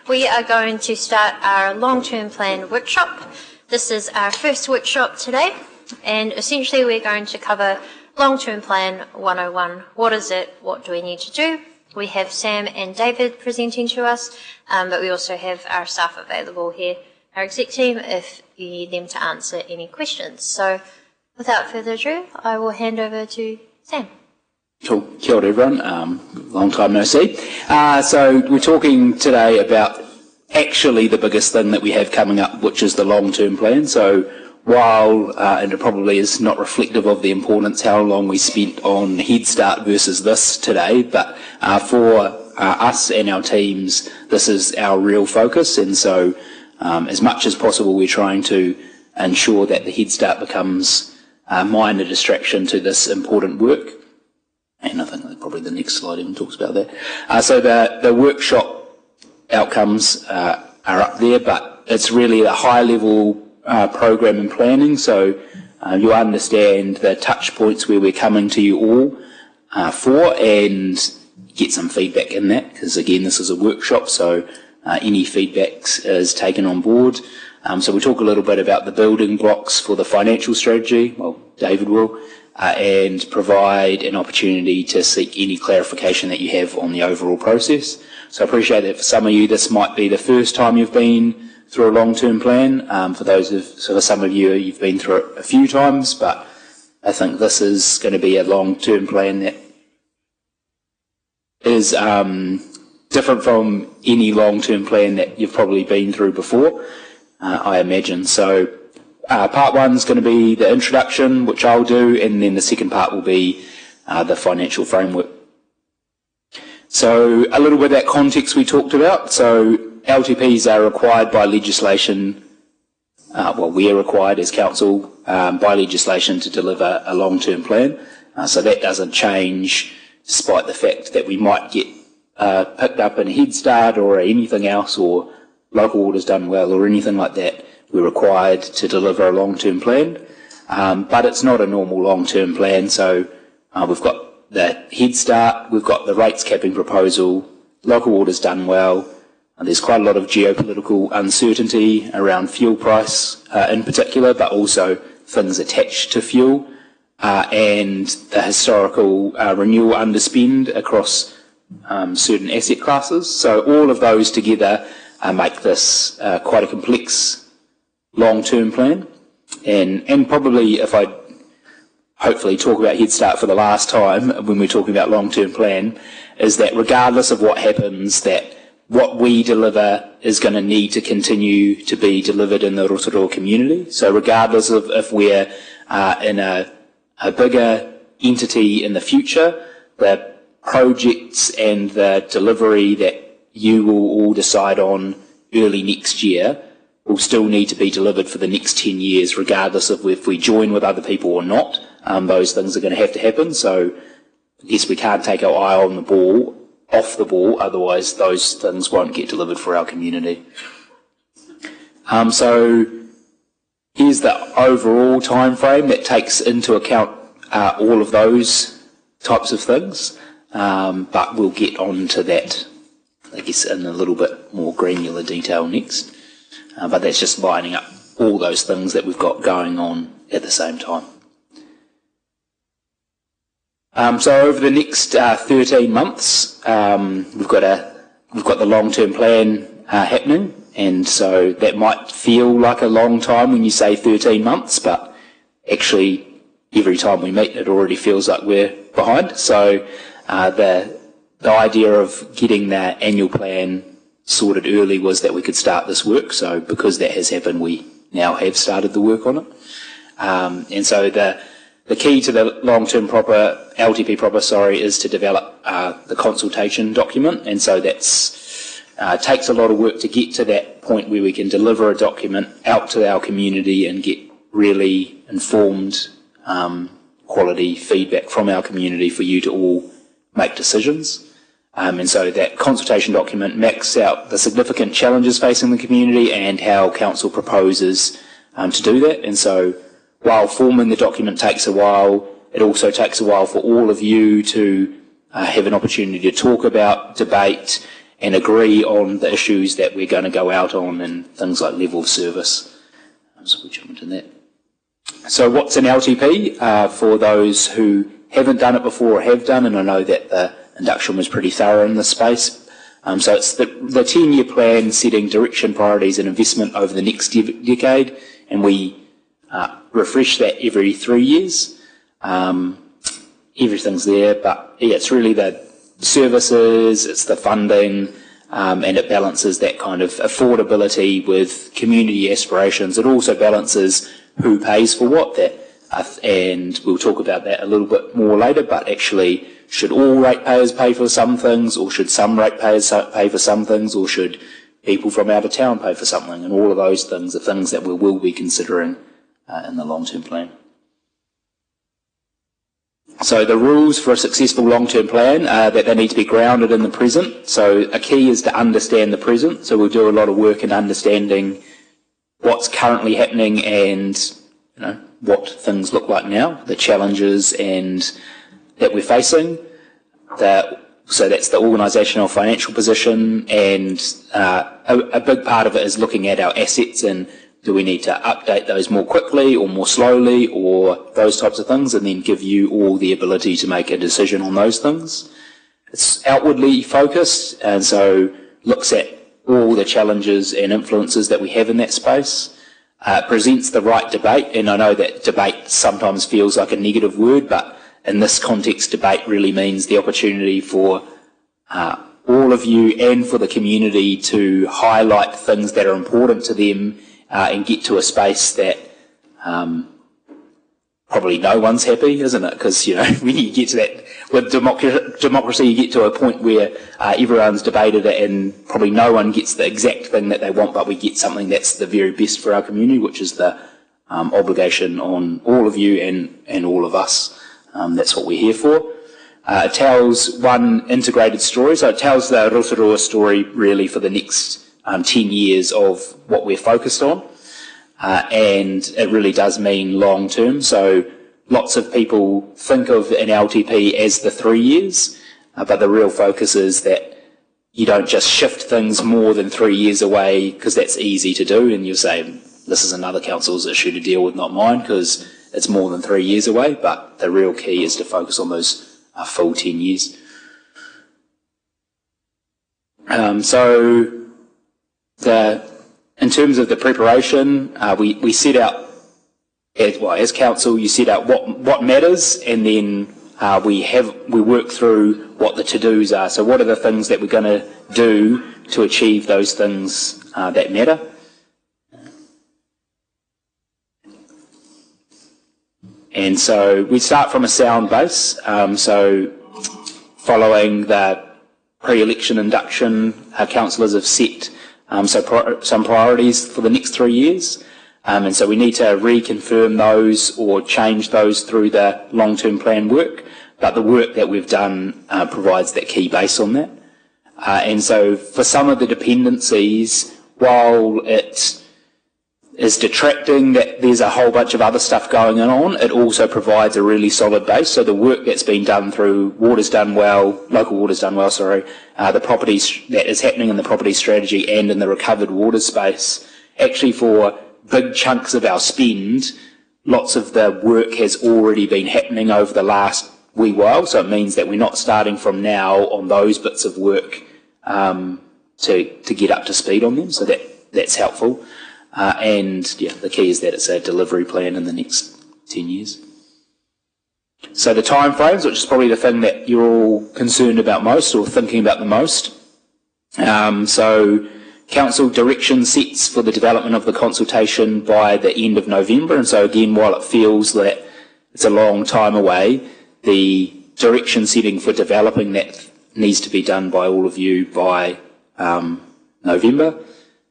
We are going to start our long-term plan workshop. This is our first workshop today, and essentially we're going to cover long-term plan 101. What is it? What do we need to do? We have Sam and David presenting to us, but we also have our staff available here, our exec team, if you need them to answer any questions. So without further ado, I will hand over to Sam. Cool. Kia ora everyone, long time no see. So we're talking today about actually the biggest thing that we have coming up, which is the long-term plan. So while, and it probably is not reflective of the importance how long we spent on Head Start versus this today, but for us and our teams, this is our real focus, and so as much as possible we're trying to ensure that the Head Start becomes a minor distraction to this important work. And I think that probably the next slide even talks about that. So the workshop outcomes are up there, but it's really a high-level program and planning. So you understand the touch points where we're coming to you all for, and get some feedback in that, because again, this is a workshop, so any feedback is taken on board. So we talk a little bit about the building blocks for the financial strategy. Well, David will. And provide an opportunity to seek any clarification that you have on the overall process. So I appreciate that for some of you this might be the first time you've been through a long-term plan. For some of you you've been through it a few times, but I think this is going to be a long-term plan that is different from any long-term plan that you've probably been through before, I imagine. So part one is going to be the introduction, which I'll do, and then the second part will be the financial framework. So a little bit of that context we talked about. So LTPs are required by legislation, we're required as council by legislation to deliver a long-term plan. So that doesn't change despite the fact that we might get picked up in a Head Start or anything else, or local orders done well or anything like that. We're required to deliver a long-term plan, but it's not a normal long-term plan. So we've got the Head Start, we've got the rates capping proposal, local orders done well, and there's quite a lot of geopolitical uncertainty around fuel price in particular, but also things attached to fuel, and the historical renewal underspend across certain asset classes. So all of those together make this quite a complex long-term plan, and probably if I hopefully talk about Head Start for the last time when we're talking about long-term plan, is that regardless of what happens, that what we deliver is going to need to continue to be delivered in the Rotorua community. So regardless of if we're in a bigger entity in the future, the projects and the delivery that you will all decide on early next year will still need to be delivered for the next 10 years, regardless of if we join with other people or not. Those things are going to happen. So I guess we can't take our eye on the ball, off the ball, otherwise those things won't get delivered for our community. So here's the overall time frame that takes into account all of those types of things, but we'll get on to that, I guess, in a little bit more granular detail next. But that's just lining up all those things that we've got going on at the same time. So over the next 13 months, we've got the long-term plan happening, and so that might feel like a long time when you say 13 months, but actually every time we meet it already feels like we're behind. So the idea of getting the annual plan sorted early was that we could start this work. So because that has happened, we now have started the work on it. And so the key to the long-term LTP proper, is to develop the consultation document. And so that's takes a lot of work to get to that point where we can deliver a document out to our community and get really informed quality feedback from our community for you to all make decisions. And so that consultation document maps out the significant challenges facing the community and how council proposes to do that. And so while forming the document takes a while, it also takes a while for all of you to have an opportunity to talk about, debate, and agree on the issues that we're going to go out on and things like level of service. So we'll jump into that. So what's an LTP? For those who haven't done it before or have done, and I know that the induction was pretty thorough in this space. So it's the 10-year plan setting direction, priorities and investment over the next decade, and we refresh that every 3 years. Everything's there, but yeah, it's really the services, it's the funding, and it balances that kind of affordability with community aspirations. It also balances who pays for what, and we'll talk about that a little bit more later, but actually, should all ratepayers pay for some things, or should some ratepayers pay for some things, or should people from out of town pay for something? And all of those things are things that we will be considering in the long-term plan. So the rules for a successful long-term plan are that they need to be grounded in the present. So a key is to understand the present. So we'll do a lot of work in understanding what's currently happening and what things look like now, the challenges and that we're facing. So that's the organisational financial position, and a big part of it is looking at our assets and do we need to update those more quickly or more slowly or those types of things, and then give you all the ability to make a decision on those things. It's outwardly focused, and so looks at all the challenges and influences that we have in that space. Presents the right debate, and I know that debate sometimes feels like a negative word, but in this context, debate really means the opportunity for all of you and for the community to highlight things that are important to them and get to a space that probably no one's happy, isn't it? Because, when you get to that, with democracy, you get to a point where everyone's debated it and probably no one gets the exact thing that they want, but we get something that's the very best for our community, which is the obligation on all of you and all of us. That's what we're here for. It tells one integrated story, so it tells the Rotorua story really for the next 10 years of what we're focused on, and it really does mean long term. So lots of people think of an LTP as the 3 years, but the real focus is that you don't just shift things more than 3 years away, because that's easy to do, and you'll say, this is another council's issue to deal with, not mine, because it's more than 3 years away, but the real key is to focus on those full 10 years. In terms of the preparation, we set out, as council, you set out what matters, and then we work through what the to-dos are. So what are the things that we're going to do to achieve those things that matter? And so we start from a sound base. So following the pre-election induction, our councillors have set some priorities for the next 3 years. And so we need to reconfirm those or change those through the long-term plan work. But the work that we've done provides that key base on that. And so for some of the dependencies, while it is detracting that there's a whole bunch of other stuff going on, it also provides a really solid base. So the work that's been done through local Water's Done Well, the properties that is happening in the property strategy and in the recovered water space, actually for big chunks of our spend, lots of the work has already been happening over the last wee while. So it means that we're not starting from now on those bits of work to get up to speed on them. So that's helpful. The key is that it's a delivery plan in the next 10 years. So the timeframes, which is probably the thing that you're all concerned about most or thinking about the most. So council direction sets for the development of the consultation by the end of November. And so again, while it feels that it's a long time away, the direction setting for developing that needs to be done by all of you by November.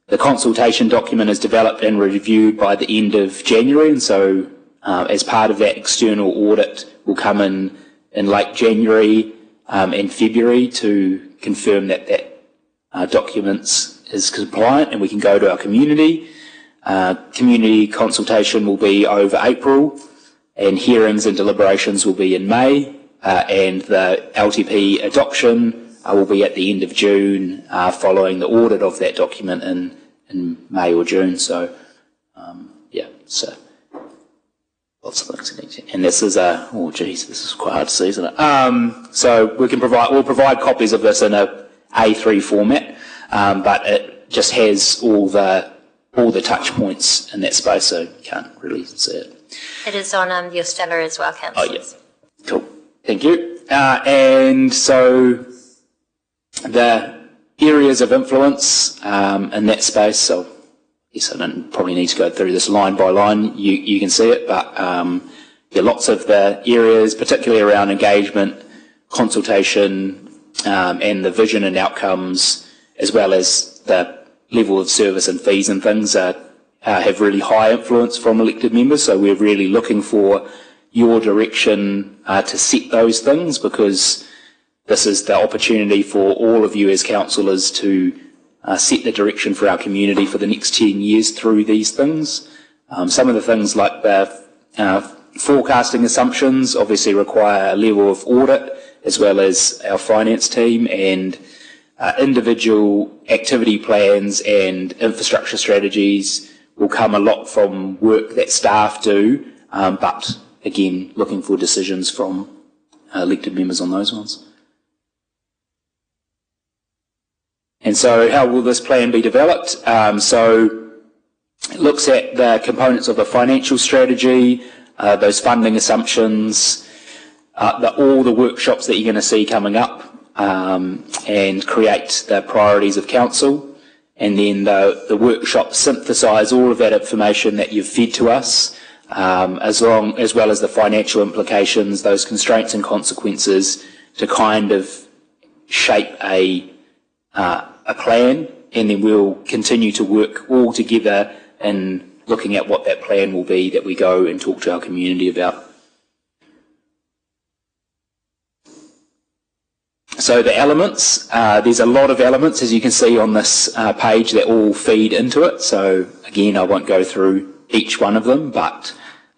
The consultation document is developed and reviewed by the end of January, and so as part of that, external audit will come in late January and February to confirm that document is compliant, and we can go to our community. Community consultation will be over April, and hearings and deliberations will be in May, and the LTP adoption will be at the end of June, following the audit of that document in May or June. So, so lots of things. And this is this is quite hard to see, isn't it? So we'll provide copies of this in a A3 format, but it just has all the touch points in that space, so you can't really see it. It is on your Stella as well, Councillor. Oh, yeah. Cool. Thank you. And so the areas of influence in that space, so I guess I don't probably need to go through this line by line. You can see it, but lots of the areas, particularly around engagement, consultation, and the vision and outcomes, as well as the level of service and fees and things, have really high influence from elected members. So we're really looking for your direction to set those things, because this is the opportunity for all of you as councillors to set the direction for our community for the next 10 years through these things. Some of the things like the forecasting assumptions obviously require a level of audit, as well as our finance team, and individual activity plans and infrastructure strategies will come a lot from work that staff do, but again, looking for decisions from elected members on those ones. And so how will this plan be developed? So it looks at the components of the financial strategy, those funding assumptions, all the workshops that you're going to see coming up, and create the priorities of council. And then the workshops synthesise all of that information that you've fed to us, as well as the financial implications, those constraints and consequences, to kind of shape a plan. And then we'll continue to work all together in looking at what that plan will be that we go and talk to our community about. So the elements, there's a lot of elements, as you can see on this page, that all feed into it. So again, I won't go through each one of them, but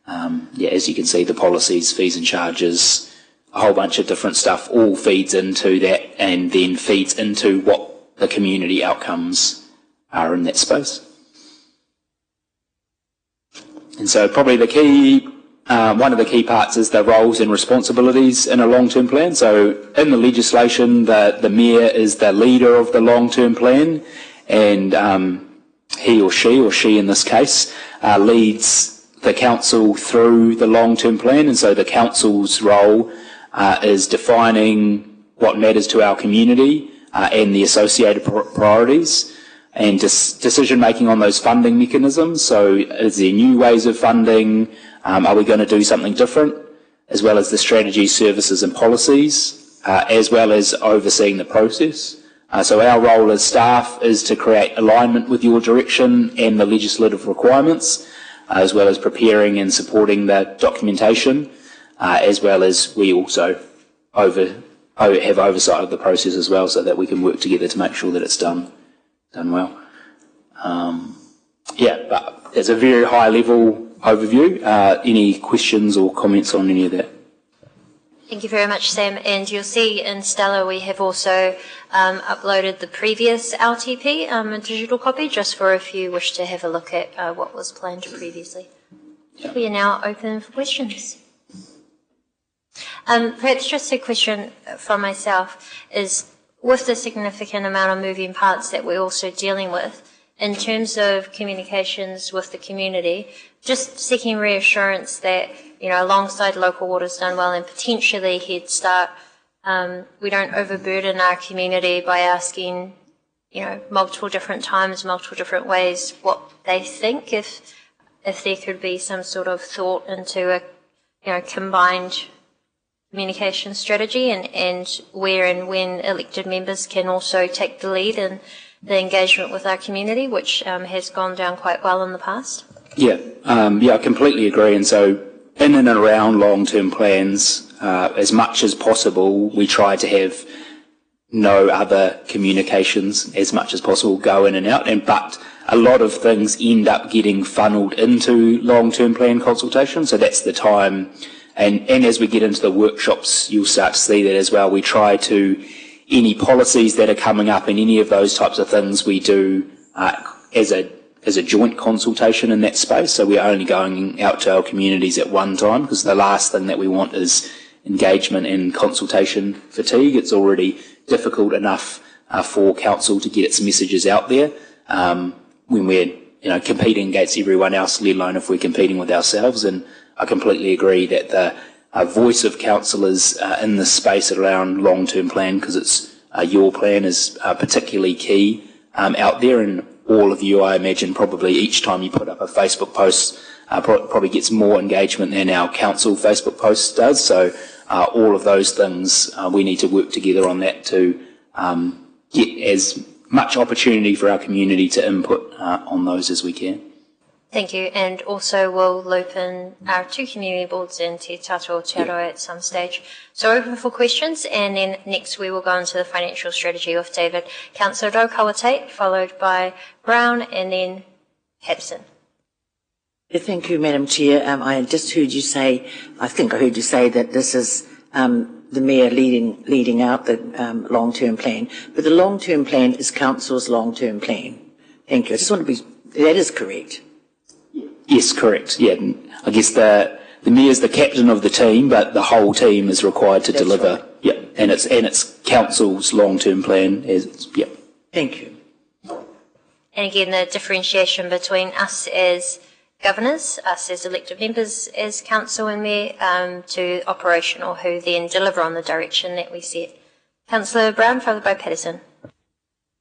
as you can see, the policies, fees and charges, a whole bunch of different stuff all feeds into that, and then feeds into what the community outcomes are in that space. And so probably the key, one of the key parts is the roles and responsibilities in a long-term plan. So in the legislation, the Mayor is the leader of the long-term plan, and he or she in this case, leads the council through the long-term plan. And so the council's role is defining what matters to our community and the associated priorities, and decision-making on those funding mechanisms. So is there new ways of funding? Are we going to do something different? As well as the strategy, services and policies, as well as overseeing the process. So our role as staff is to create alignment with your direction and the legislative requirements, as well as preparing and supporting the documentation, as well as we also have oversight of the process as well, so that we can work together to make sure that it's done well. But there's a very high level overview. Any questions or comments on any of that? Thank you very much, Sam. And you'll see in Stella we have also uploaded the previous LTP, a digital copy, just for if you wish to have a look at what was planned previously. Yeah. We are now open for questions. Perhaps just a question from myself is, with the significant amount of moving parts that we're also dealing with, in terms of communications with the community, just seeking reassurance that, alongside local water's done well and potentially Head Start, we don't overburden our community by asking, multiple different times, multiple different ways what they think, if there could be some sort of thought into a, combined communication strategy, and where and when elected members can also take the lead in the engagement with our community, which has gone down quite well in the past. I completely agree. And so in and around long-term plans, as much as possible, we try to have no other communications as much as possible go in and out. But a lot of things end up getting funneled into long-term plan consultation. So that's the time. And as we get into the workshops, you'll start to see that as well. We try to any policies that are coming up and any of those types of things we do as a joint consultation in that space. So we're only going out to our communities at one time, because the last thing that we want is engagement and consultation fatigue. It's already difficult enough for council to get its messages out there when we're competing against everyone else, let alone if we're competing with ourselves. And I completely agree that the voice of councillors in this space around long-term plan, because it's your plan, is particularly key out there. And all of you, I imagine, probably each time you put up a Facebook post, probably gets more engagement than our council Facebook post does. So all of those things, we need to work together on that to get as much opportunity for our community to input on those as we can. Thank you. And also we'll loop in our two community boards and Te Tato o Te Aroa at some stage. So open for questions, and then next we will go into the financial strategy with David. Councillor Raukawa-Tate, followed by Brown, and then Patterson. Thank you, Madam Chair. I just heard you say, I think I heard you say that this is the Mayor leading out the long-term plan, but the long-term plan is Council's long-term plan. Thank you. I just want to be, that is correct. Yes, correct. Yeah, I guess the Mayor's the captain of the team, but the whole team is required to deliver. Right. Yeah, and it's Council's long-term plan. Yeah. Thank you. And again, the differentiation between us as governors, us as elected members, as council and mayor, to operational, who then deliver on the direction that we set. Councillor Brown, followed by Patterson.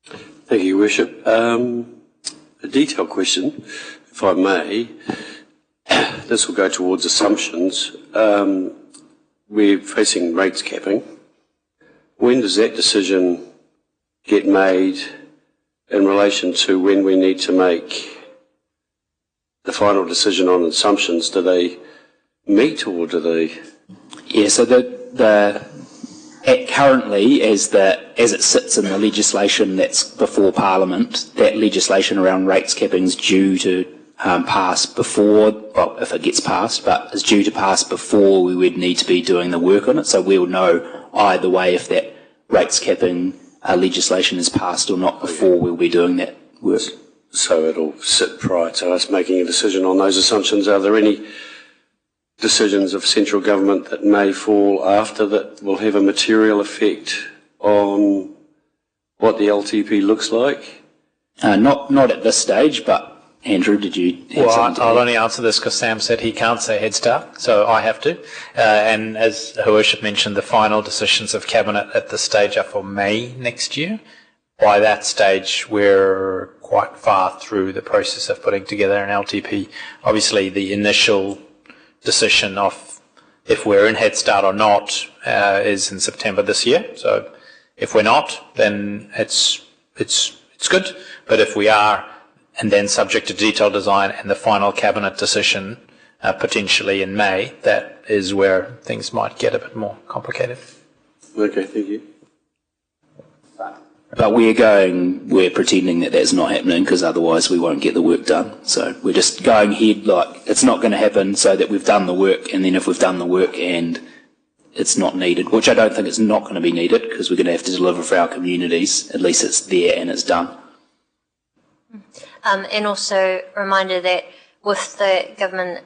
Thank you, Your Worship. A detailed question, if I may. This will go towards assumptions. We're facing rates capping. When does that decision get made in relation to when we need to make the final decision on assumptions? Do they meet, or do they? Yeah, so currently, as it sits in the legislation that's before Parliament, that legislation around rates capping is due to pass before, well, if it gets passed, but is due to pass before we would need to be doing the work on it. So we'll know either way if that rates capping legislation is passed or not before we'll be doing that work. So it'll sit prior to us making a decision on those assumptions. Are there any decisions of central government that may fall after that will have a material effect on what the LTP looks like? Not at this stage, but Andrew, did you have something to add? I'll only answer this because Sam said he can't say Head Start, so I have to. And as Her Worship mentioned, the final decisions of Cabinet at this stage are for May next year. By that stage, we're quite far through the process of putting together an LTP. Obviously, the initial decision of if we're in Head Start or not is in September this year. So if we're not, then it's good. But if we are, and then subject to detailed design and the final cabinet decision potentially in May, that is where things might get a bit more complicated. Okay, thank you. But we're pretending that that's not happening, because otherwise we won't get the work done. So we're just going ahead like it's not going to happen, so that we've done the work, and then if we've done the work and it's not needed, which I don't think it's not going to be needed, because we're going to have to deliver for our communities, at least it's there and it's done. And also a reminder that with the government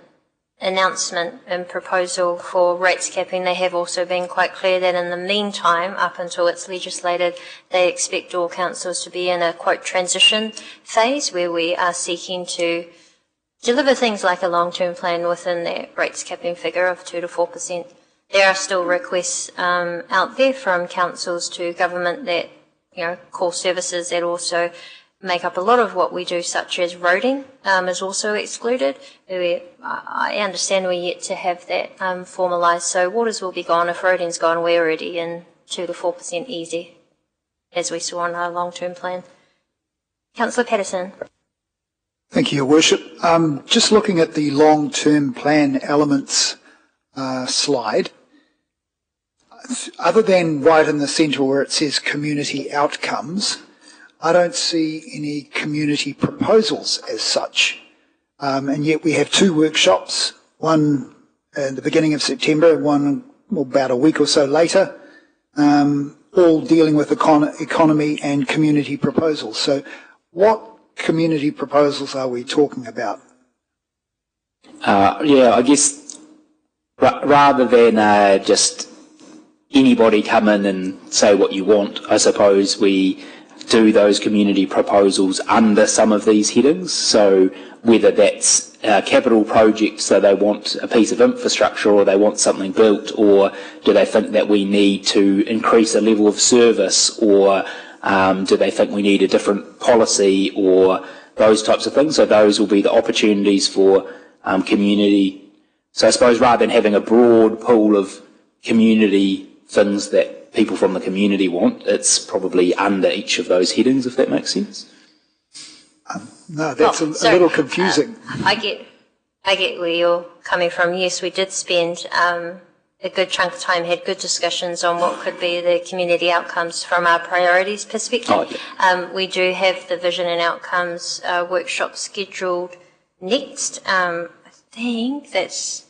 announcement and proposal for rates capping, they have also been quite clear that in the meantime, up until it's legislated, they expect all councils to be in a, quote, transition phase, where we are seeking to deliver things like a long-term plan within that rates capping figure of 2 to 4%. There are still requests out there from councils to government that, core services that also make up a lot of what we do, such as roading, is also excluded. I understand we're yet to have that formalised. So waters will be gone. If roading's gone, we're already in 2 to 4% easy, as we saw on our long-term plan. Councillor Patterson. Thank you, Your Worship. Just looking at the long-term plan elements slide, other than right in the centre where it says community outcomes, I don't see any community proposals as such. And yet we have 2 workshops, one in the beginning of September, one about a week or so later. all dealing with economy and community proposals. So what community proposals are we talking about? I guess rather than just anybody come in and say what you want, I suppose we do those community proposals under some of these headings. So whether that's capital projects, so they want a piece of infrastructure or they want something built, or do they think that we need to increase a level of service, or do they think we need a different policy, or those types of things. So those will be the opportunities for community. So I suppose rather than having a broad pool of community things that people from the community want, it's probably under each of those headings, if that makes sense. No, that's a little confusing. I get where you're coming from. Yes, we did spend a good chunk of time, had good discussions on what could be the community outcomes from our priorities perspective. Oh, yeah. We do have the vision and outcomes workshop scheduled next. I think it's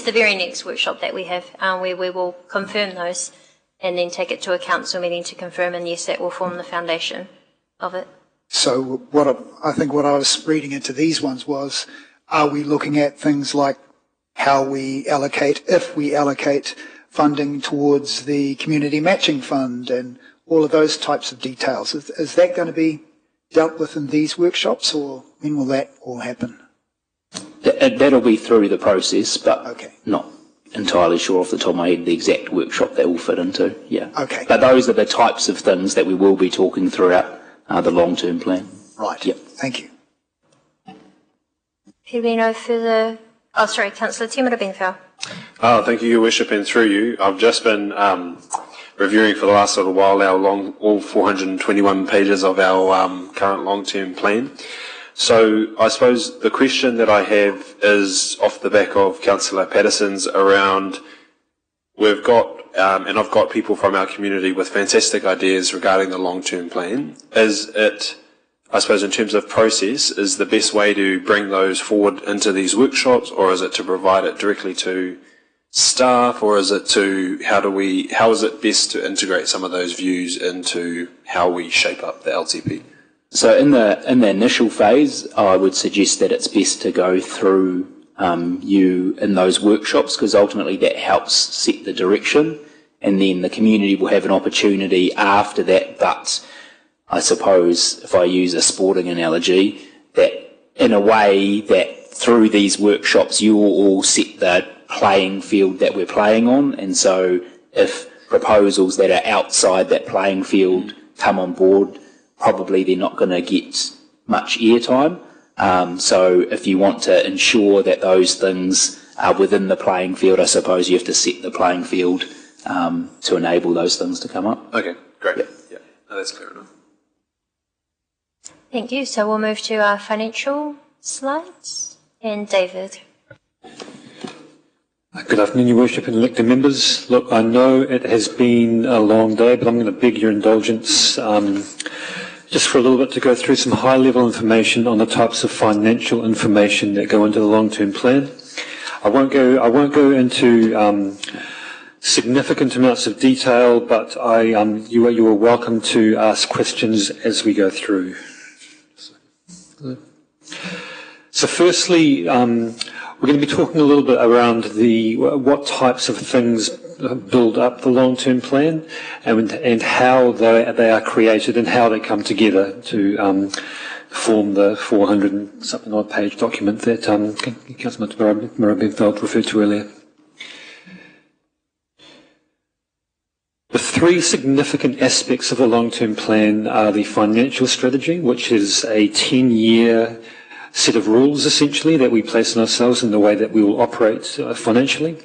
the very next workshop that we have, where we will confirm those and then take it to a council meeting to confirm, and yes, that will form the foundation of it. So I think what I was reading into these ones was, are we looking at things like how we allocate, if we allocate funding towards the community matching fund and all of those types of details? Is that going to be dealt with in these workshops, or when will that all happen? That'll be through the process, but Okay. not entirely sure off the top of my head the exact workshop that will fit into. Yeah. Okay. But those are the types of things that we will be talking throughout the long-term plan. Right. Yep. Thank you. Councillor Timura Benfell. Thank you, Your Worship, and through you. I've just been reviewing for the last little while all 421 pages of our current long-term plan. So I suppose the question that I have is off the back of Councillor Patterson's around, we've got, and I've got people from our community with fantastic ideas regarding the long-term plan. Is it, I suppose in terms of process, is the best way to bring those forward into these workshops, or is it to provide it directly to staff, or is it to, how is it best to integrate some of those views into how we shape up the LTP? So in the initial phase, I would suggest that it's best to go through you in those workshops, because ultimately that helps set the direction, and then the community will have an opportunity after that. But I suppose if I use a sporting analogy, that in a way that through these workshops you will all set the playing field that we're playing on, and so if proposals that are outside that playing field come on board, probably they're not going to get much airtime. So if you want to ensure that those things are within the playing field, I suppose you have to set the playing field to enable those things to come up. Okay, great. Yep. Yeah, no, that's clear enough. Thank you. So we'll move to our financial slides. And David. Good afternoon, Your Worship and elected members. Look, I know it has been a long day, but I'm going to beg your indulgence just for a little bit to go through some high-level information on the types of financial information that go into the long-term plan. I won't go into significant amounts of detail, but you are welcome to ask questions as we go through. So firstly, we're going to be talking a little bit around what types of things build up the long-term plan, and how they are created and how they come together to form the 400 and something odd page document that Councillor Benfeld referred to earlier. The three significant aspects of a long-term plan are the financial strategy, which is a 10-year set of rules, essentially, that we place on ourselves in the way that we will operate financially.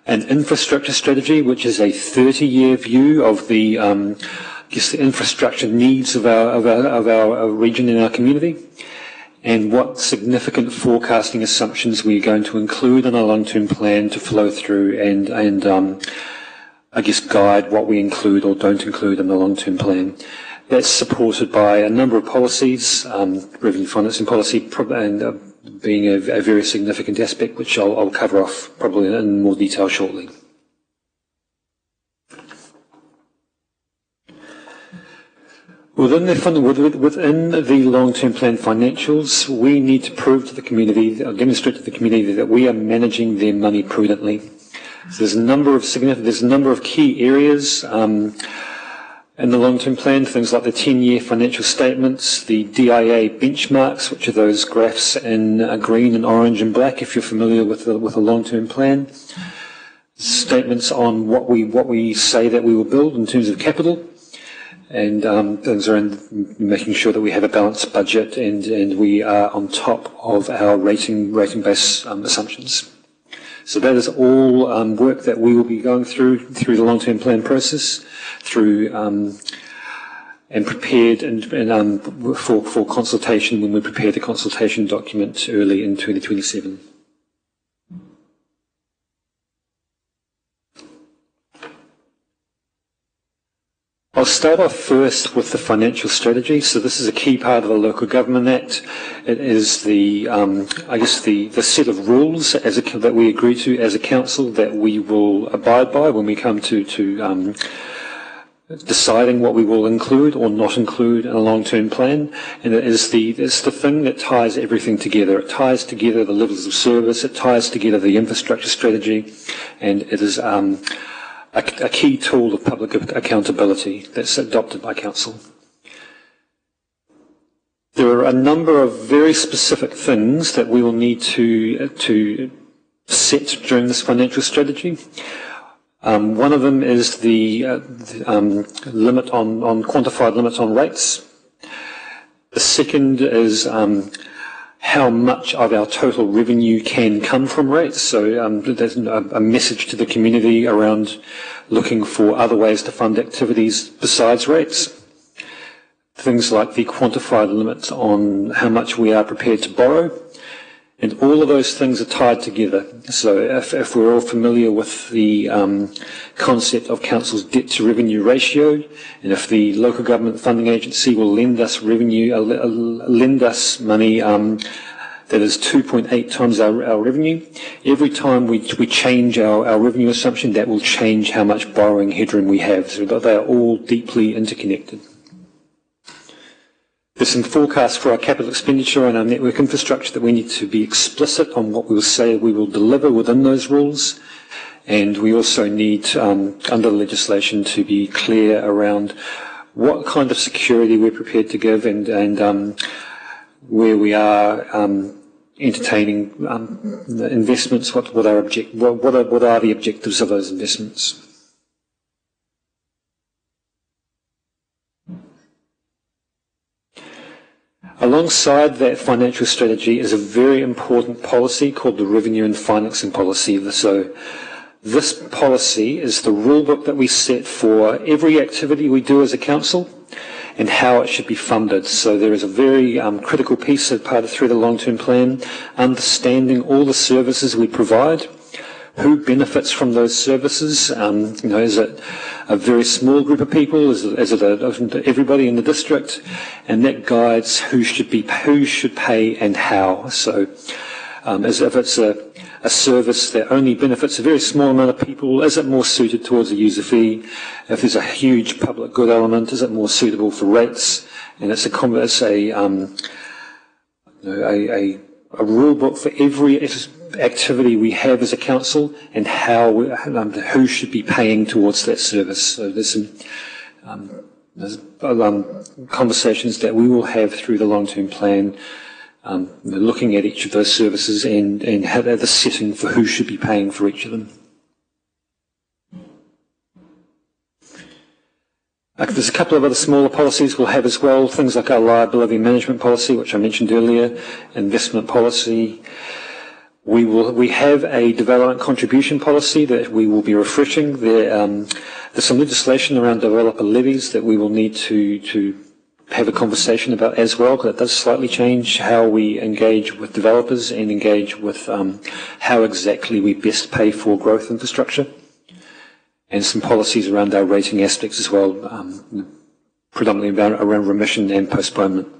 An infrastructure strategy, which is a 30-year view of the, the infrastructure needs of our region and our community, and what significant forecasting assumptions we're going to include in our long-term plan to flow through and guide what we include or don't include in the long-term plan. That's supported by a number of policies, revenue financing policy, and being a very significant aspect, which I'll cover off probably in more detail shortly. Within the long-term plan financials, we need to prove to the community, or demonstrate to the community, that we are managing their money prudently. So there's a number of key areas in the long-term plan, things like the 10-year financial statements, the DIA benchmarks, which are those graphs in green and orange and black, if you're familiar with a long-term plan. Statements on what we say that we will build in terms of capital. And things are in making sure that we have a balanced budget and we are on top of our rating-based assumptions. So that is all work that we will be going through the long-term plan process, and prepared for consultation when we prepare the consultation document early in 2027. I'll start off first with the financial strategy. So this is a key part of the Local Government Act. It is the set of rules that we agree to as a council that we will abide by when we come to deciding what we will include or not include in a long-term plan. And it's the thing that ties everything together. It ties together the levels of service. It ties together the infrastructure strategy, and it is a key tool of public accountability that's adopted by Council. There are a number of very specific things that we will need to set during this financial strategy. One of them is the limit on quantified limits on rates. The second is how much of our total revenue can come from rates. So there's a message to the community around looking for other ways to fund activities besides rates. Things like the quantified limits on how much we are prepared to borrow. And all of those things are tied together. So if we're all familiar with the concept of Council's debt to revenue ratio, and if the local government funding agency will lend us money that is 2.8 times our revenue, every time we change our revenue assumption, that will change how much borrowing headroom we have. So they are all deeply interconnected. There's some forecasts for our capital expenditure and our network infrastructure that we need to be explicit on what we will say we will deliver within those rules. And we also need, under legislation, to be clear around what kind of security we're prepared to give and where we are entertaining investments, what are the objectives of those investments. Alongside that financial strategy is a very important policy called the Revenue and Financing Policy. So this policy is the rule book that we set for every activity we do as a council and how it should be funded. So there is a very critical piece of part of through the long-term plan, understanding all the services we provide, who benefits from those services. Is it a very small group of people? Is it everybody in the district? And that guides who should pay and how. So, as if it's a service that only benefits a very small amount of people, is it more suited towards a user fee? If there's a huge public good element, is it more suitable for rates? And it's a rule book for every activity we have as a council and who should be paying towards that service. So there's some conversations that we will have through the long-term plan, looking at each of those services and have the setting for who should be paying for each of them. There's a couple of other smaller policies we'll have as well, things like our liability management policy, which I mentioned earlier, investment policy. We have a development contribution policy that we will be refreshing. There's some legislation around developer levies that we will need to have a conversation about as well, because it does slightly change how we engage with developers and engage with how exactly we best pay for growth infrastructure. And some policies around our rating aspects as well, predominantly around remission and postponement.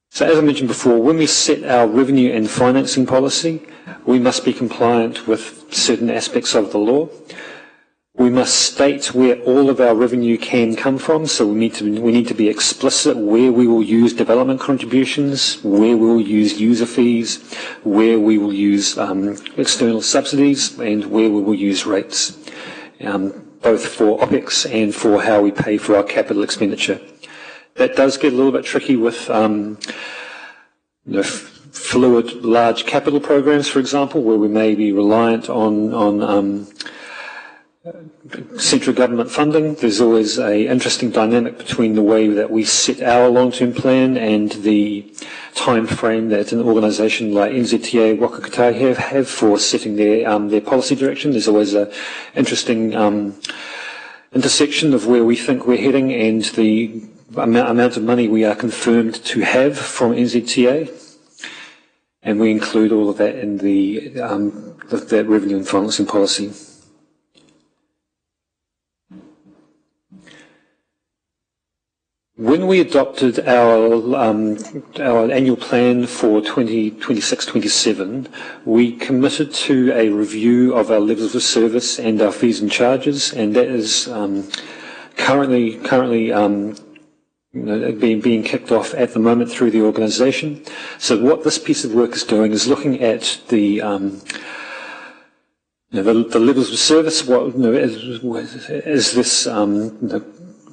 So as I mentioned before, when we set our revenue and financing policy, we must be compliant with certain aspects of the law. We must state where all of our revenue can come from, so we need to be explicit where we will use development contributions, where we will use user fees, where we will use external subsidies, and where we will use rates, both for OPEX and for how we pay for our capital expenditure. That does get a little bit tricky with fluid large capital programs, for example, where we may be reliant on central government funding. There's always an interesting dynamic between the way that we set our long-term plan and the time frame that an organisation like NZTA Waka Kotahi have for setting their policy direction. There's always an interesting intersection of where we think we're heading and the amount of money we are confirmed to have from NZTA. And we include all of that in that revenue and financing policy. When we adopted our annual plan for 2026-27, we committed to a review of our levels of service and our fees and charges, and that is currently being kicked off at the moment through the organisation. So what this piece of work is doing is looking at the levels of service. What is this?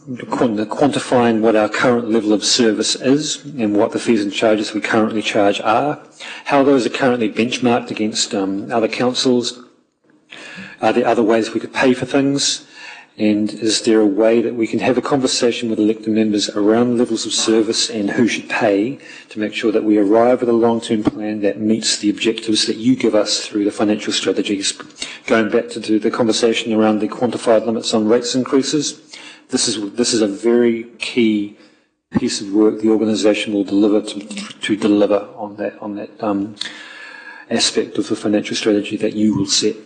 Quantifying what our current level of service is and what the fees and charges we currently charge are, how those are currently benchmarked against other councils. Are there other ways we could pay for things? And is there a way that we can have a conversation with elected members around levels of service and who should pay to make sure that we arrive at a long-term plan that meets the objectives that you give us through the financial strategies? Going back to the conversation around the quantified limits on rates increases, this is a very key piece of work the organisation will deliver to deliver on that aspect of the financial strategy that you will set.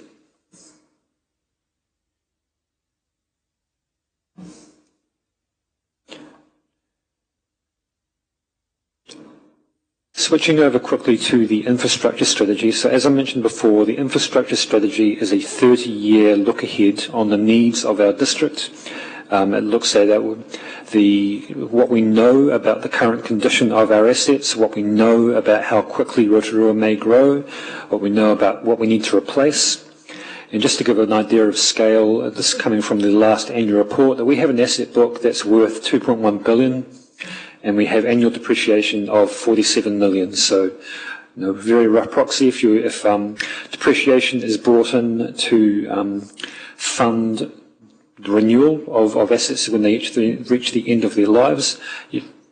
Switching over quickly to the infrastructure strategy. So as I mentioned before, the infrastructure strategy is a 30-year look ahead on the needs of our district. It looks at what we know about the current condition of our assets, what we know about how quickly Rotorua may grow, what we know about what we need to replace. And just to give an idea of scale, this is coming from the last annual report, that we have an asset book that's worth 2.1 billion, and we have annual depreciation of 47 million. So, very rough proxy. If depreciation is brought in to fund the renewal of assets when they reach the end of their lives,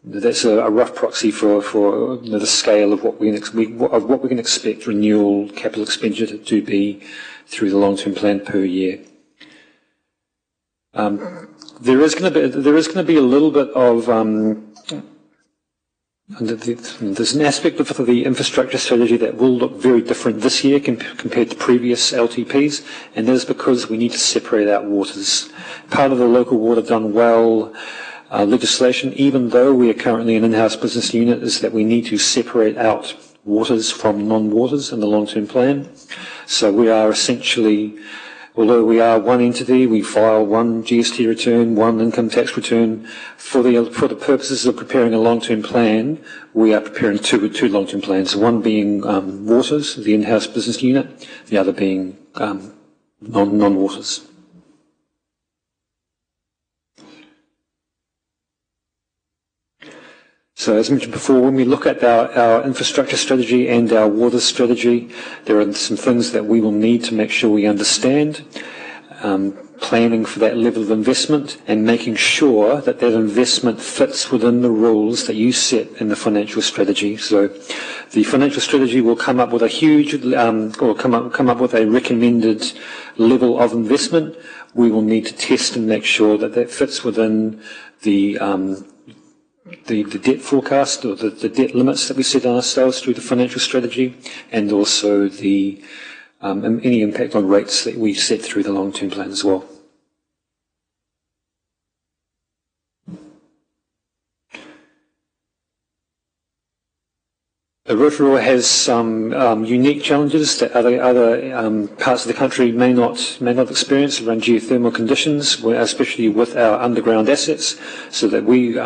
that's a rough proxy for the scale of what we can expect renewal capital expenditure to be through the long-term plan per year. There is going to be a little bit of there's an aspect of the infrastructure strategy that will look very different this year compared to previous LTPs, and that is because we need to separate out waters. Part of the local water done well legislation, even though we are currently an in-house business unit, is that we need to separate out waters from non-waters in the long-term plan. So we are essentially, although we are one entity, we file one GST return, one income tax return. For the purposes of preparing a long-term plan, we are preparing two long-term plans, one being waters, the in-house business unit, the other being non-waters. So as mentioned before, when we look at our infrastructure strategy and our water strategy, there are some things that we will need to make sure we understand. Planning for that level of investment and making sure that that investment fits within the rules that you set in the financial strategy. So the financial strategy will come up with a huge, or come up with a recommended level of investment. We will need to test and make sure that that fits within the debt forecast or the debt limits that we set on ourselves through the financial strategy, and also the any impact on rates that we set through the long-term plan as well. Rotorua has some unique challenges that other parts of the country may not experience around geothermal conditions, especially with our underground assets, so that we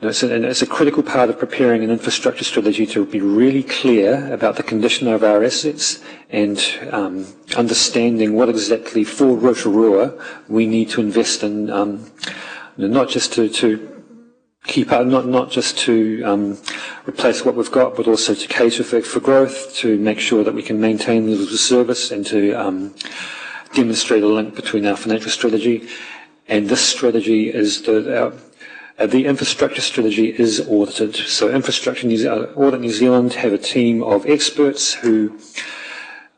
it's a critical part of preparing an infrastructure strategy to be really clear about the condition of our assets and understanding what exactly for Rotorua we need to invest in, not just to keep up, not just to replace what we've got, but also to cater for growth, to make sure that we can maintain levels of service and to demonstrate a link between our financial strategy. And this strategy is the infrastructure strategy is audited. So Audit New Zealand have a team of experts who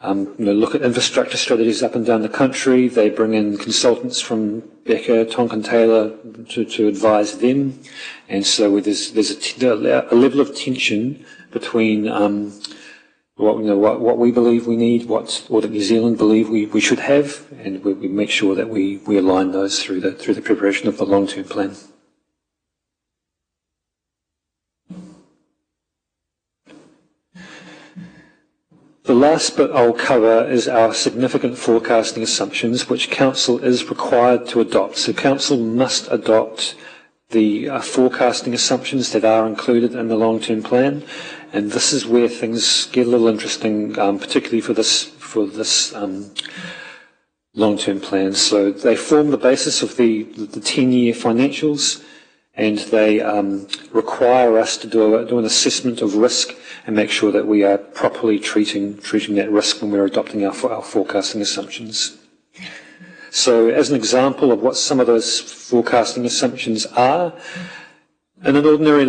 look at infrastructure strategies up and down the country. They bring in consultants from Becker, Tonkin Taylor to advise them. And so there's a level of tension between what we believe we need, what Audit New Zealand believe we should have, and we make sure that we align those through the preparation of the long-term plan. The last bit I'll cover is our significant forecasting assumptions, which Council is required to adopt. So Council must adopt the forecasting assumptions that are included in the long-term plan, and this is where things get a little interesting, particularly for this long-term plan. So they form the basis of the 10-year financials, and they require us to do an assessment of risk and make sure that we are properly treating that risk when we're adopting our forecasting assumptions. So as an example of what some of those forecasting assumptions are, in an ordinary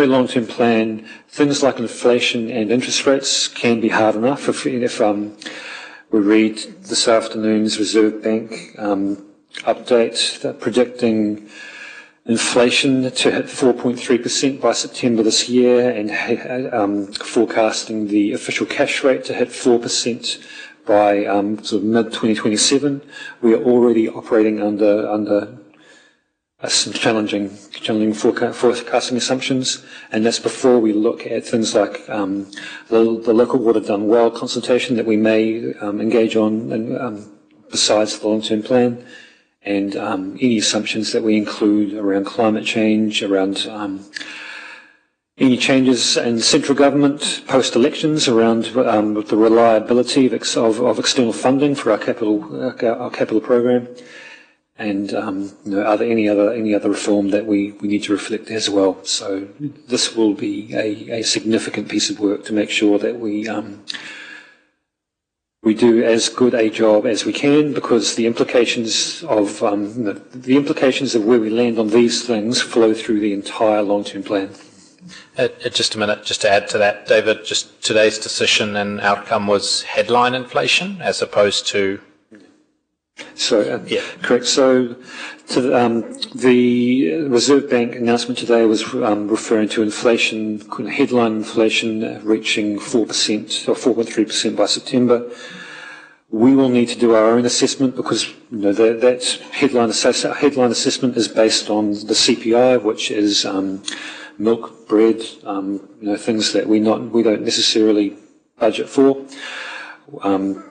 long-term plan, things like inflation and interest rates can be hard enough. If we read this afternoon's Reserve Bank update, they're predicting inflation to hit 4.3% by September this year, and forecasting the official cash rate to hit 4% by sort of mid-2027. We are already operating under some challenging forecasting assumptions, and that's before we look at things like the local water done well consultation that we may engage on besides the long-term plan, and any assumptions that we include around climate change, around any changes in central government post-elections, around the reliability of external funding for our capital program, and are there any other reform that we need to reflect as well. So this will be a significant piece of work to make sure that we do as good a job as we can, because the implications of where we land on these things flow through the entire long-term plan. Just a minute, just to add to that, David, just today's decision and outcome was headline inflation as opposed to... So, correct. So the Reserve Bank announcement today was referring to inflation, headline inflation reaching 4% or 4.3% by September. We will need to do our own assessment, because that headline assessment is based on the CPI, which is milk, bread, things that we don't necessarily budget for.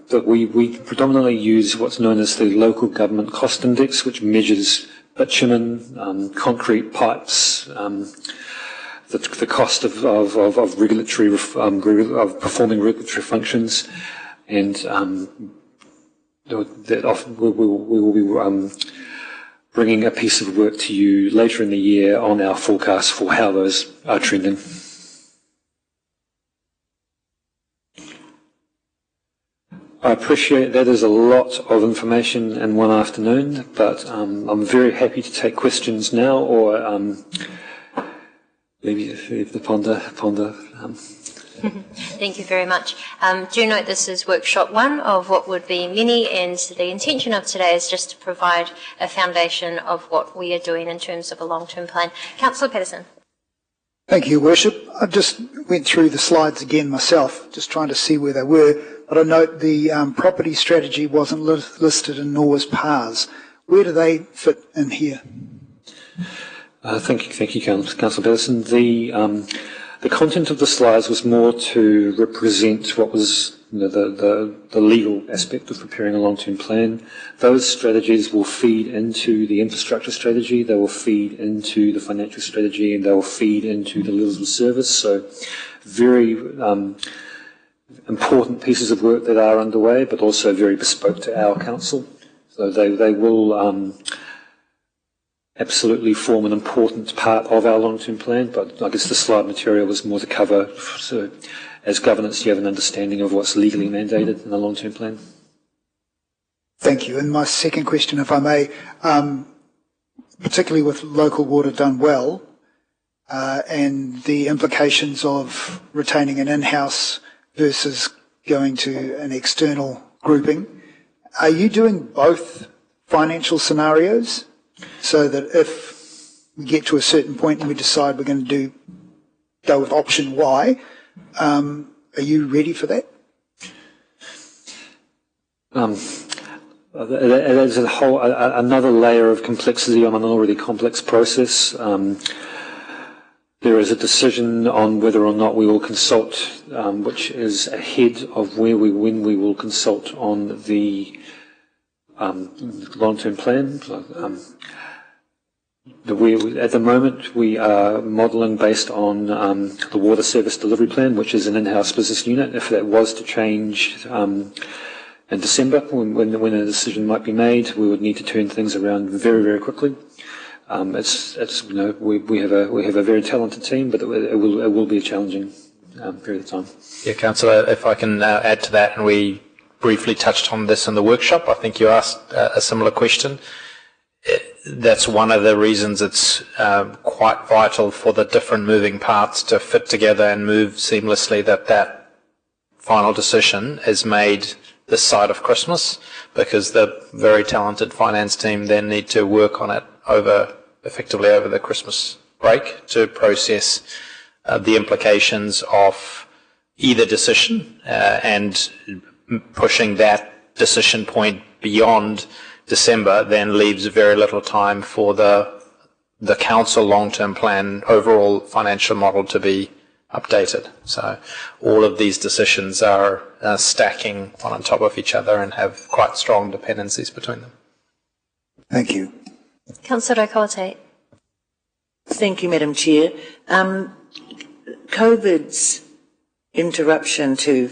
But we predominantly use what's known as the local government cost index, which measures bitumen, concrete pipes, the cost of regulatory of performing regulatory functions, and that often we will be bringing a piece of work to you later in the year on our forecast for how those are trending. I appreciate that is a lot of information in one afternoon, but I'm very happy to take questions now, or leave the ponder. Thank you very much. Do note this is workshop one of what would be many, and the intention of today is just to provide a foundation of what we are doing in terms of a long-term plan. Councillor Patterson. Thank you, Worship. I just went through the slides again myself, just trying to see where they were, but I note the property strategy wasn't listed, and nor was PARS. Where do they fit in here? Thank you, Councillor Patterson. The content of the slides was more to represent what was the legal aspect of preparing a long-term plan. Those strategies will feed into the infrastructure strategy, they will feed into the financial strategy, and they will feed into the levels of service. So very important pieces of work that are underway, but also very bespoke to our council. So they will absolutely form an important part of our long-term plan, but I guess the slide material was more to cover, so as governance you have an understanding of what's legally mandated in a long-term plan. Thank you. And my second question, if I may, particularly with local water done well, and the implications of retaining an in-house versus going to an external grouping, are you doing both financial scenarios so that if we get to a certain point and we decide we're going to go with option Y, are you ready for that? There's another layer of complexity on an already complex process. There is a decision on whether or not we will consult, which is ahead of when we will consult on the long-term plan. At the moment, we are modelling based on the water service delivery plan, which is an in-house business unit. If that was to change in December, when a decision might be made, we would need to turn things around very, very quickly. We have a very talented team, but it will be a challenging period of time. Yeah, Councillor, if I can add to that, and we briefly touched on this in the workshop. I think you asked a similar question. That's one of the reasons it's quite vital for the different moving parts to fit together and move seamlessly, that final decision is made this side of Christmas, because the very talented finance team then need to work on it effectively over the Christmas break to process the implications of either decision and pushing that decision point beyond December then leaves very little time for the council long-term plan overall financial model to be updated. So all of these decisions are stacking one on top of each other and have quite strong dependencies between them. Thank you. Councillor Koate. Thank you, Madam Chair. COVID's interruption to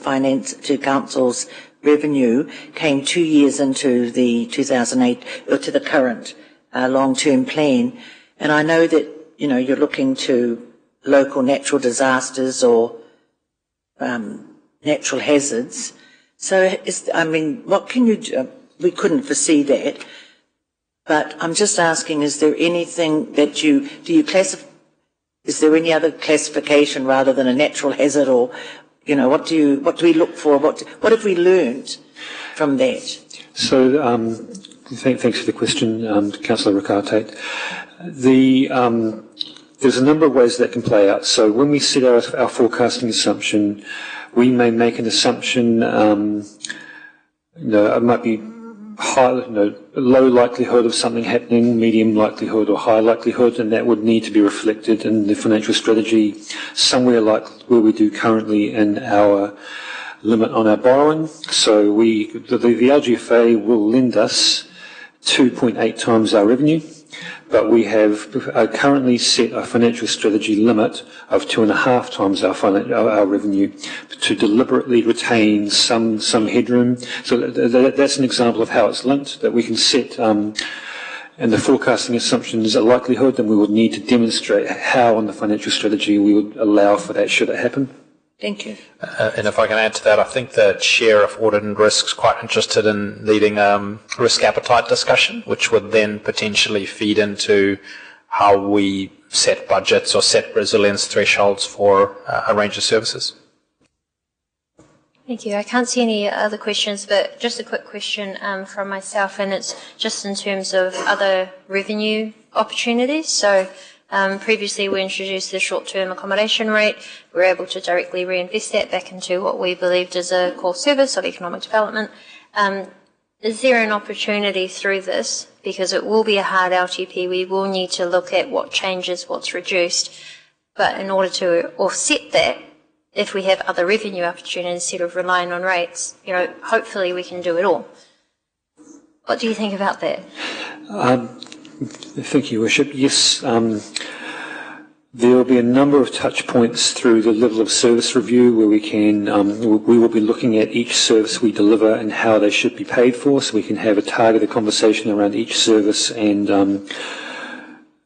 council's revenue came 2 years into the 2008 or to the current long-term plan, and I know that you're looking to local natural disasters or natural hazards. So, what can you do? We couldn't foresee that, but I'm just asking: is there anything that do you classify? Is there any other classification rather than a natural hazard, or what do we look for? What have we learned from that? So, thanks for the question, Councillor Ricarte. There's a number of ways that can play out. So when we set our forecasting assumption, we may make an assumption, it might be low likelihood of something happening, medium likelihood or high likelihood, and that would need to be reflected in the financial strategy somewhere like where we do currently in our limit on our borrowing. So the LGFA will lend us 2.8 times our revenue, but we have currently set a financial strategy limit of 2.5 times our revenue to deliberately retain some headroom. So that's an example of how it's linked, that we can set in the forecasting assumptions a likelihood, and we would need to demonstrate how on the financial strategy we would allow for that should it happen. Thank you. And if I can add to that, I think the Chair of Audit and Risk is quite interested in leading risk appetite discussion, which would then potentially feed into how we set budgets or set resilience thresholds for a range of services. Thank you. I can't see any other questions, but just a quick question from myself, and it's just in terms of other revenue opportunities. So previously we introduced the short-term accommodation rate. We were able to directly reinvest that back into what we believed is a core service of economic development. Is there an opportunity through this, because it will be a hard LTP. We will need to look at what changes, what's reduced. But in order to offset that, if we have other revenue opportunities instead of relying on rates, hopefully we can do it all. What do you think about that? Thank you, Worship. Yes, there will be a number of touch points through the level of service review where we will be looking at each service we deliver and how they should be paid for, so we can have a targeted conversation around each service. And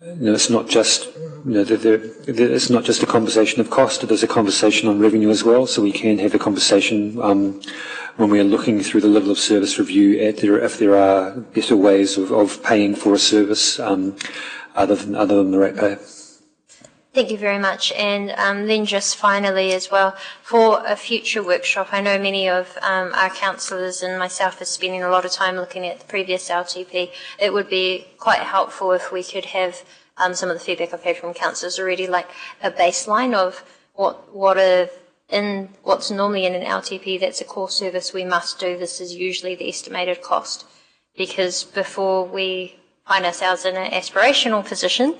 it's not just it's not just a conversation of cost; it is a conversation on revenue as well. So we can have a conversation when we are looking through the level of service review if there are better ways of paying for a service other than the ratepayer. Thank you very much. And then just finally as well, for a future workshop, I know many of our councillors and myself are spending a lot of time looking at the previous LTP. It would be quite helpful if we could have some of the feedback I've had from councillors already, like a baseline of what's normally in an LTP that's a core service we must do. This is usually the estimated cost. Because before we find ourselves in an aspirational position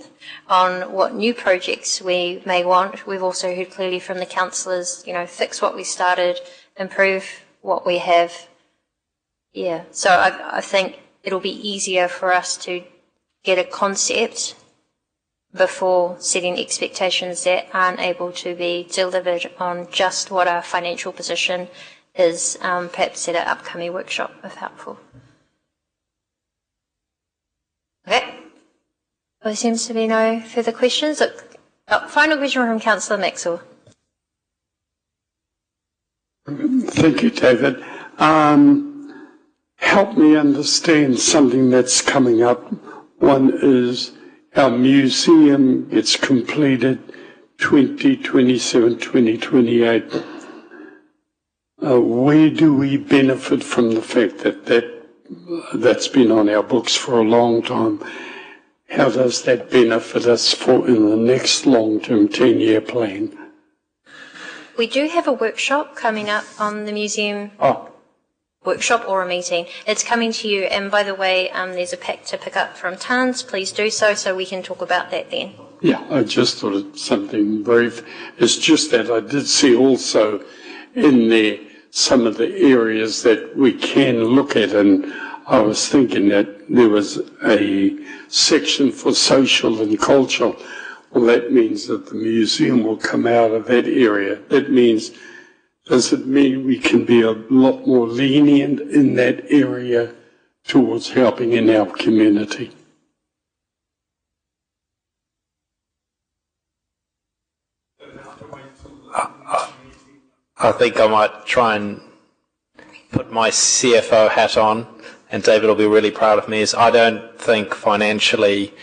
on what new projects we may want, we've also heard clearly from the councillors, fix what we started, improve what we have. Yeah, so I think it'll be easier for us to get a concept before setting expectations that aren't able to be delivered on just what our financial position is, perhaps at an upcoming workshop, if helpful. Okay. Well, there seems to be no further questions. Final question from Councillor Maxwell. Thank you, David. Help me understand something that's coming up. One is our museum gets completed 2027, 2028. Where do we benefit from the fact that's been on our books for a long time? How does that benefit us in the next long-term 10-year plan? We do have a workshop coming up on the museum. Workshop or a meeting. It's coming to you, and by the way, there's a pack to pick up from Tans. Please do so we can talk about that then. Yeah, I just thought of something brief. It's just that I did see also in there some of the areas that we can look at, and I was thinking that there was a section for social and cultural. Well, that means that the museum will come out of that area. That means, does it mean we can be a lot more lenient in that area towards helping in our community? I think I might try and put my CFO hat on, and David will be really proud of me, is I don't think financially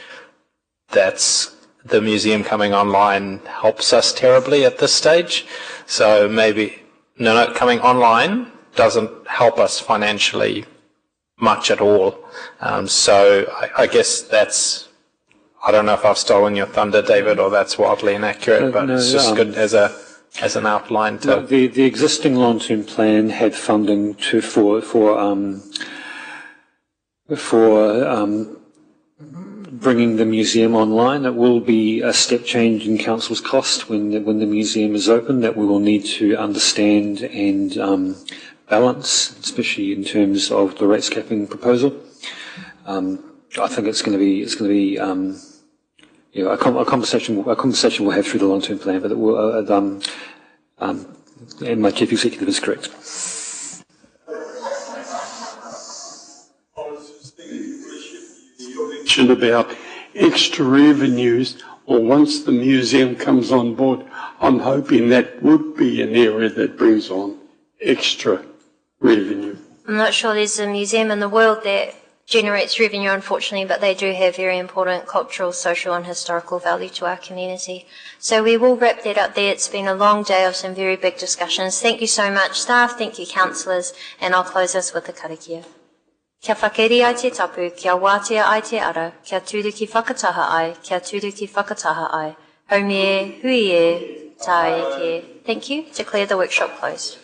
that's the museum coming online helps us terribly at this stage. So maybe, coming online doesn't help us financially much at all. So I guess that's, I don't know if I've stolen your thunder, David, or that's wildly inaccurate, but it's just good as an outline to... The existing long-term plan had funding for bringing the museum online. It will be a step change in council's cost when the museum is open that we will need to understand and balance, especially in terms of the rates capping proposal. I think it's going to be a conversation we'll have through the long-term plan, but it will, and my chief executive is correct. About extra revenues, or once the museum comes on board, I'm hoping that would be an area that brings on extra revenue. I'm not sure there's a museum in the world that generates revenue, unfortunately, but they do have very important cultural, social and historical value to our community. So we will wrap that up there. It's been a long day of some very big discussions. Thank you so much, staff. Thank you, councillors. And I'll close us with the karakia. Kia whakeri ai te tapu, kia wātea ai te ara, kia tūru ki whakataha ai, kia tūru ki whakataha ai. Haumi e, hui e, tā e ke. Thank you. Declare the workshop closed.